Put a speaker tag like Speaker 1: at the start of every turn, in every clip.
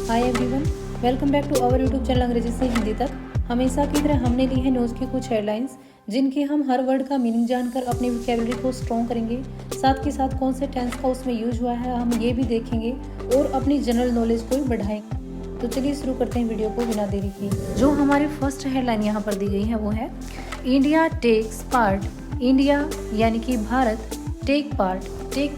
Speaker 1: Hi everyone, welcome back to our YouTube channel अंग्रेजी से हिंदी तक। हमेशा की तरह हमने ली है न्यूज़ की कुछ हेडलाइंस, जिनके हम हर वर्ड का मीनिंग जानकर अपनी वोकैबुलरी को स्ट्रॉन्ग करेंगे। साथ के साथ कौन से टेंस का उसमें यूज हुआ है हम ये भी देखेंगे और अपनी जनरल नॉलेज को भी बढ़ाएंगे। तो चलिए शुरू करते हैं वीडियो को बिना देरी किए। जो हमारी फर्स्ट हेडलाइन यहाँ पर दी गई है वो है इंडिया टेक्स पार्ट। इंडिया यानी कि भारत, टेक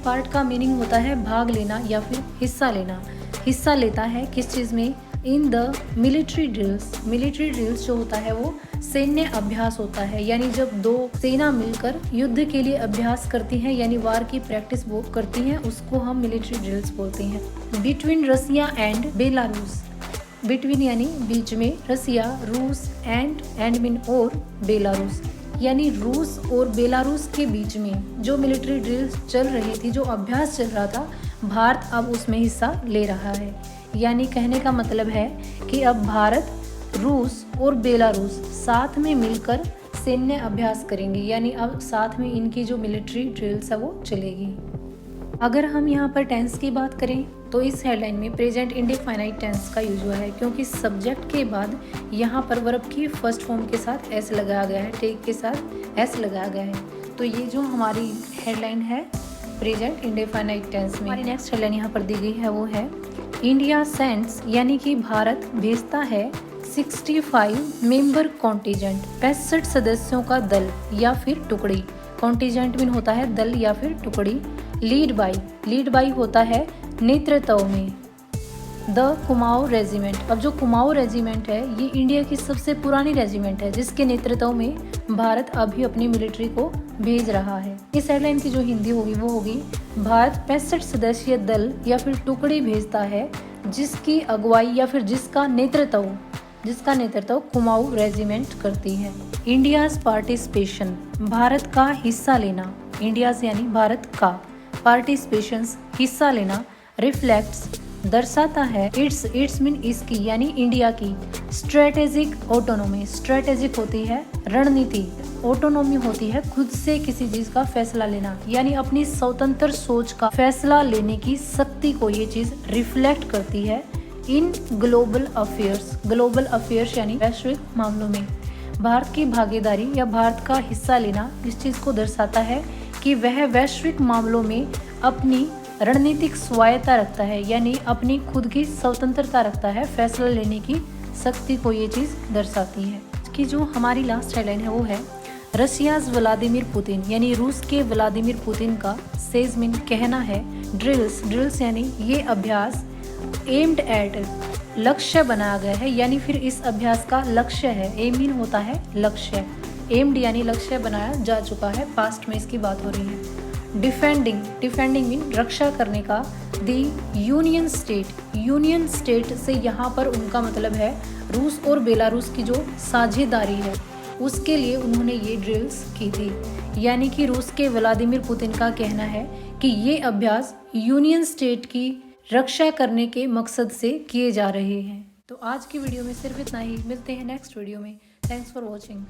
Speaker 1: पार्ट का मीनिंग होता है भाग लेना या फिर हिस्सा लेना। हिस्सा लेता है किस चीज़ में? In the military drills. Military drills जो होता है वो सैन्य अभ्यास होता है, यानी जब दो सेना मिलकर युद्ध के लिए अभ्यास करती हैं यानी वार की प्रैक्टिस वो करती हैं, उसको हम मिलिट्री ड्रिल्स बोलते हैं। Between Russia and Belarus. Between यानी बीच में, रसिया, रूस, एंड मीन और बेलारूस यानी रूस और बेलारूस के बीच में जो मिलिट्री ड्रिल्स चल रही थी, जो अभ्यास चल रहा था, भारत अब उसमें हिस्सा ले रहा है। यानी कहने का मतलब है कि अब भारत, रूस और बेलारूस साथ में मिलकर सैन्य अभ्यास करेंगे, यानी अब साथ में इनकी जो मिलिट्री ड्रिल्स है वो चलेगी। अगर हम यहाँ पर टेंस की बात करें तो इस हेडलाइन में प्रेजेंट इंडेफिनाइट टेंस का यूज हुआ है, क्योंकि सब्जेक्ट के बाद यहाँ पर वर्ब की फर्स्ट फॉर्म के साथ एस लगाया गया है, टेक के साथ एस लगाया गया है। तो ये जो हमारी हेडलाइन है प्रेजेंट इंडेफिनाइट टेंस में। हमारी नेक्स्ट हेडलाइन यहाँ पर दी गई है वो है इंडिया सेंड्स, यानी कि भारत भेजता है 65 मेंबर कॉन्टिजेंट, 65 सदस्यों का दल या फिर टुकड़ी। कॉन्टिजेंट मीन होता है दल या फिर टुकड़ी। लीड बाई होता है नेतृत्व में। The Kumaon regiment. अब जो कुमाऊं रेजिमेंट है ये इंडिया की सबसे पुरानी रेजिमेंट है, जिसके नेतृत्व में भारत अभी अपनी मिलिट्री को भेज रहा है। इस हेडलाइन की जो हिंदी होगी वो होगी भारत 65 सदस्यीय दल या फिर टुकड़ी भेजता है जिसकी अगुवाई या फिर जिसका नेतृत्व कुमाऊं रेजिमेंट करती है। इंडियाज पार्टिसिपेशन, भारत का हिस्सा लेना। इंडियाज यानी भारत का, पार्टिसिपेशन हिस्सा लेना, रिफ्लेक्ट्स दर्शाता है, इट्स मीन इसकी यानी इंडिया की स्ट्रेटेजिक ऑटोनोमी। स्ट्रेटेजिक होती है रणनीति, ऑटोनोमी होती है खुद से किसी चीज का फैसला लेना, यानी अपनी स्वतंत्र सोच का फैसला लेने की शक्ति को ये चीज रिफ्लेक्ट करती है in global affairs. Global affairs यानी वैश्विक मामलों में भारत की भागीदारी या भारत का हिस्सा लेना इस चीज को दर्शाता है कि वह वैश्विक मामलों में अपनी रणनीतिक स्वायत्ता रखता है, यानी अपनी खुद की स्वतंत्रता रखता है, फैसला लेने की शक्ति को ये चीज़ दर्शाती है। कि जो हमारी लास्ट हेडलाइन है वो है रशियाज व्लादिमीर पुतिन, यानी रूस के व्लादिमीर पुतिन का सेज मीन कहना है ड्रिल्स यानी ये अभ्यास एम्ड एट लक्ष्य बनाया गया है, यानी फिर इस अभ्यास का लक्ष्य है। एम मीन होता है लक्ष्य, एम्ड यानी लक्ष्य बनाया जा चुका है, पास्ट में इसकी बात हो रही है। डिफेंडिंग मीन रक्षा करने का। दी यूनियन स्टेट से यहाँ पर उनका मतलब है रूस और बेलारूस की जो साझेदारी है उसके लिए उन्होंने ये ड्रिल्स की थी। यानी कि रूस के व्लादिमीर पुतिन का कहना है कि ये अभ्यास यूनियन स्टेट की रक्षा करने के मकसद से किए जा रहे हैं। तो आज की वीडियो में सिर्फ इतना ही, मिलते हैं नेक्स्ट वीडियो में। Thanks for watching.